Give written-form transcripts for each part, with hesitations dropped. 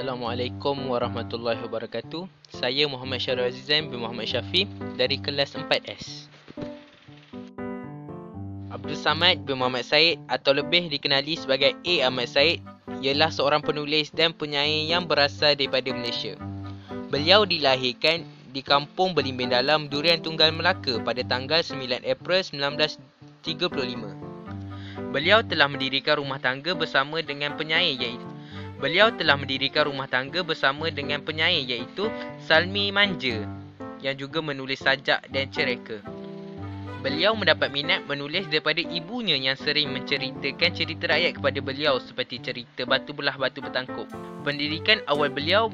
Assalamualaikum warahmatullahi wabarakatuh. Saya Muhammad Syarul Azizan bin Muhammad Syafi dari kelas 4S. Abdul Samad bin Muhammad Said atau lebih dikenali sebagai A. Ahmad Said ialah seorang penulis dan penyair yang berasal daripada Malaysia. Beliau dilahirkan di Kampung Belimbing Dalam, Durian Tunggal, Melaka pada tanggal 9 April 1935. Beliau telah mendirikan rumah tangga bersama dengan penyair iaitu Salmi Manja yang juga menulis sajak dan cerita. Beliau mendapat minat menulis daripada ibunya yang sering menceritakan cerita rakyat kepada beliau seperti cerita Batu Belah Batu Bertangkup. Pendidikan awal beliau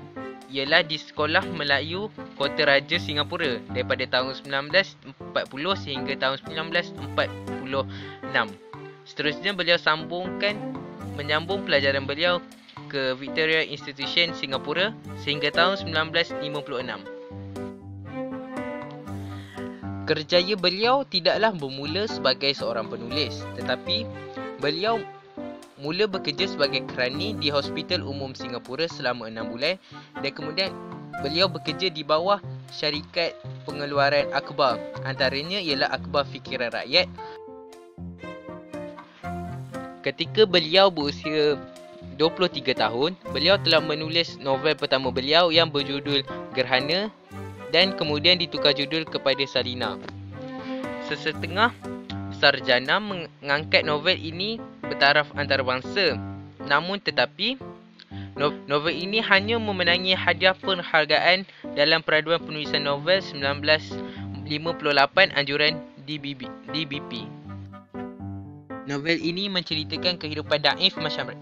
ialah di Sekolah Melayu Kota Raja Singapura daripada tahun 1940 sehingga tahun 1946. Seterusnya beliau menyambung pelajaran beliau ke Victoria Institution Singapura sehingga tahun 1956. Kerjaya beliau tidaklah bermula sebagai seorang penulis, tetapi beliau mula bekerja sebagai kerani di Hospital Umum Singapura selama 6 bulan dan kemudian beliau bekerja di bawah syarikat pengeluaran akhbar, antaranya ialah Akhbar Fikiran Rakyat. Ketika beliau berusia 23 tahun, beliau telah menulis novel pertama beliau yang berjudul Gerhana dan kemudian ditukar judul kepada Salina. Sesetengah sarjana mengangkat novel ini bertaraf antarabangsa. Namun tetapi, novel ini hanya memenangi hadiah penghargaan dalam peraduan penulisan novel 1958 anjuran DBP. Novel ini menceritakan kehidupan daif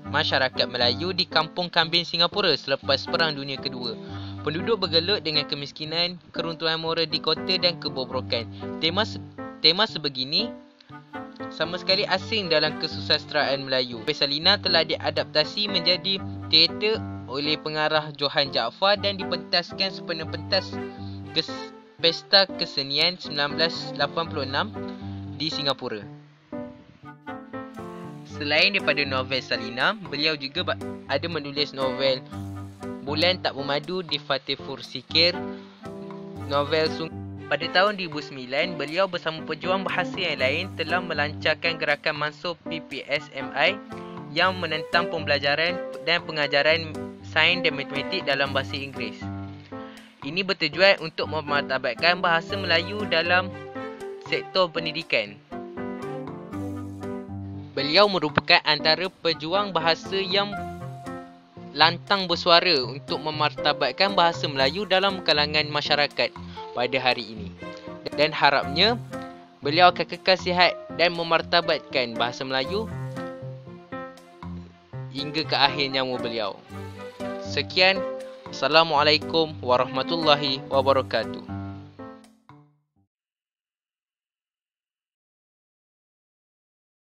masyarakat Melayu di Kampung Kambing Singapura selepas Perang Dunia Kedua. Penduduk bergelut dengan kemiskinan, keruntuhan moral di kota dan kebobrokan. Tema sebegini sama sekali asing dalam kesusastraan Melayu. Salina telah diadaptasi menjadi teater oleh pengarah Johan Jaafar dan dipentaskan sepenuh-pentas Pesta Kesenian 1986 di Singapura. Selain daripada novel Salina, beliau juga ada menulis novel Bulan Tak Bermadu di Fatehpur Sikir, novel Pada tahun 2009, beliau bersama pejuang bahasa yang lain telah melancarkan gerakan Mansur PPSMI yang menentang pembelajaran dan pengajaran sains dan matematik dalam bahasa Inggeris. Ini bertujuan untuk memartabatkan bahasa Melayu dalam sektor pendidikan. Beliau merupakan antara pejuang bahasa yang lantang bersuara untuk memartabatkan bahasa Melayu dalam kalangan masyarakat pada hari ini. Dan harapnya beliau akan kekal sihat dan memartabatkan bahasa Melayu hingga ke akhir nyawa beliau. Sekian. Assalamualaikum warahmatullahi wabarakatuh.